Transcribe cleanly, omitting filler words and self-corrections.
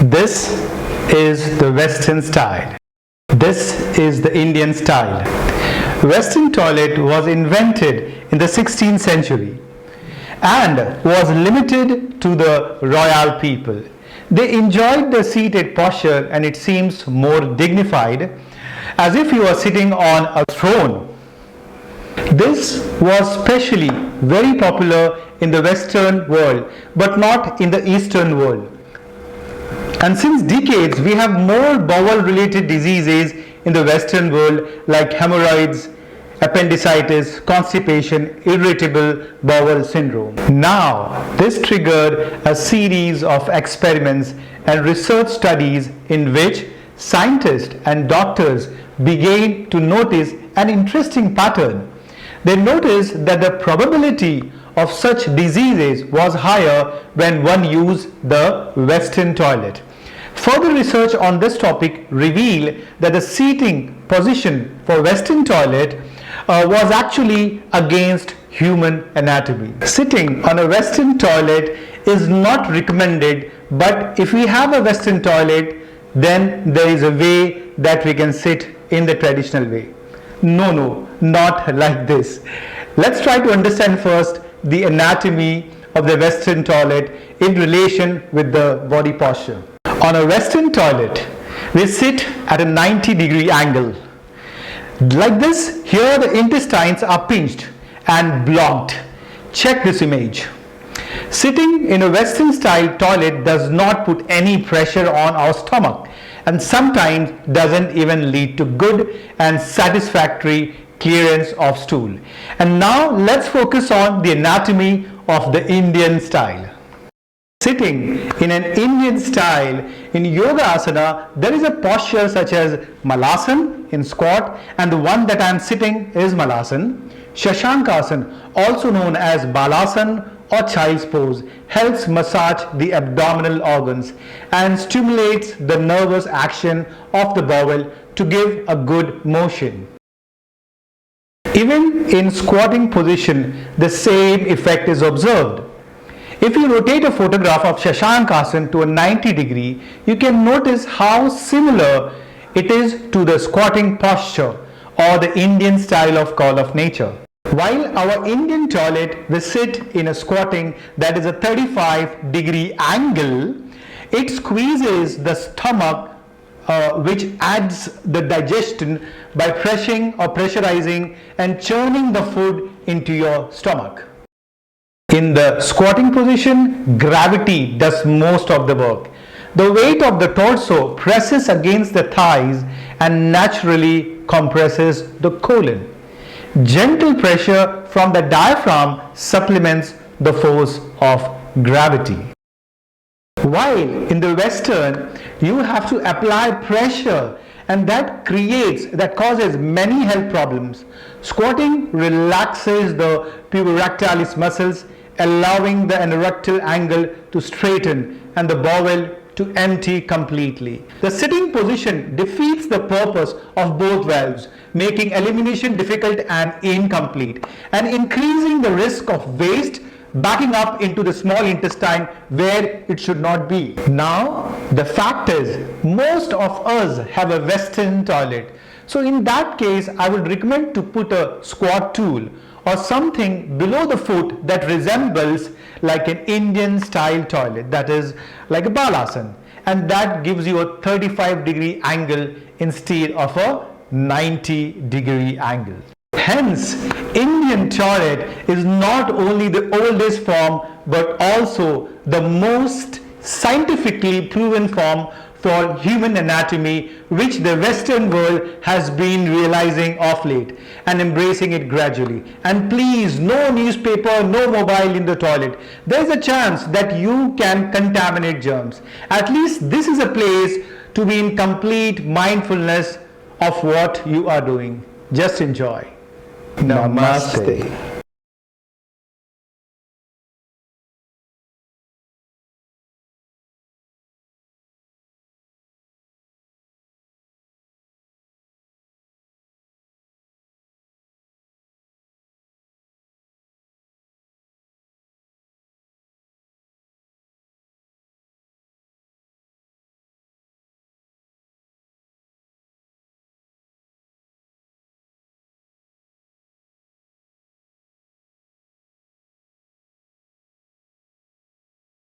This is the Western style. This is the Indian style. Western toilet was invented in the 16th century and was limited to the royal people. They enjoyed the seated posture and it seems more dignified, as if you are sitting on a throne. This was specially very popular in the Western world, but not in the Eastern world. And since decades, we have more bowel-related diseases in the Western world like hemorrhoids, appendicitis, constipation, irritable bowel syndrome. Now, this triggered a series of experiments and research studies in which scientists and doctors began to notice an interesting pattern. They noticed that the probability of such diseases was higher when one used the Western toilet. Further research on this topic revealed that the seating position for Western toilet was actually against human anatomy. Sitting on a Western toilet is not recommended, but if we have a Western toilet, then there is a way that we can sit in the traditional way. No, not like this. Let's try to understand first the anatomy of the Western toilet in relation with the body posture. On a Western toilet, we sit at a 90-degree angle. Like this, here the intestines are pinched and blocked. Check this image. Sitting in a Western style toilet does not put any pressure on our stomach and sometimes doesn't even lead to good and satisfactory clearance of stool. And now let's focus on the anatomy of the Indian style. Sitting in an Indian style in yoga asana, there is a posture such as Malasana in squat, and the one that I am sitting is Malasana. Shashankasana, also known as Balasana or child's pose, helps massage the abdominal organs and stimulates the nervous action of the bowel to give a good motion. Even in squatting position, the same effect is observed. If you rotate a photograph of Shashankasana to a 90 degree, you can notice how similar it is to the squatting posture or the Indian style of call of nature. While our Indian toilet will sit in a squatting that is a 35 degree angle, it squeezes the stomach which adds the digestion by pressing or pressurizing and churning the food into your stomach. In the squatting position, gravity does most of the work. The weight of the torso presses against the thighs and naturally compresses the colon. Gentle pressure from the diaphragm supplements the force of gravity. While in the Western, you have to apply pressure, and that causes many health problems. Squatting relaxes the puborectalis muscles, allowing the anorectal angle to straighten and the bowel to empty completely. The sitting position defeats the purpose of both valves, making elimination difficult and incomplete, and increasing the risk of waste backing up into the small intestine where it should not be. Now, the fact is, most of us have a Western toilet. So in that case, I would recommend to put a squat tool or something below the foot that resembles like an Indian style toilet, that is like a balasana, and that gives you a 35 degree angle instead of a 90 degree angle. Hence, Indian toilet is not only the oldest form but also the most scientifically proven form for human anatomy, which the Western world has been realizing of late and embracing it gradually. And please, no newspaper, no mobile in the toilet. There is a chance that you can contaminate germs. At least this is a place to be in complete mindfulness of what you are doing. Just enjoy. Namaste.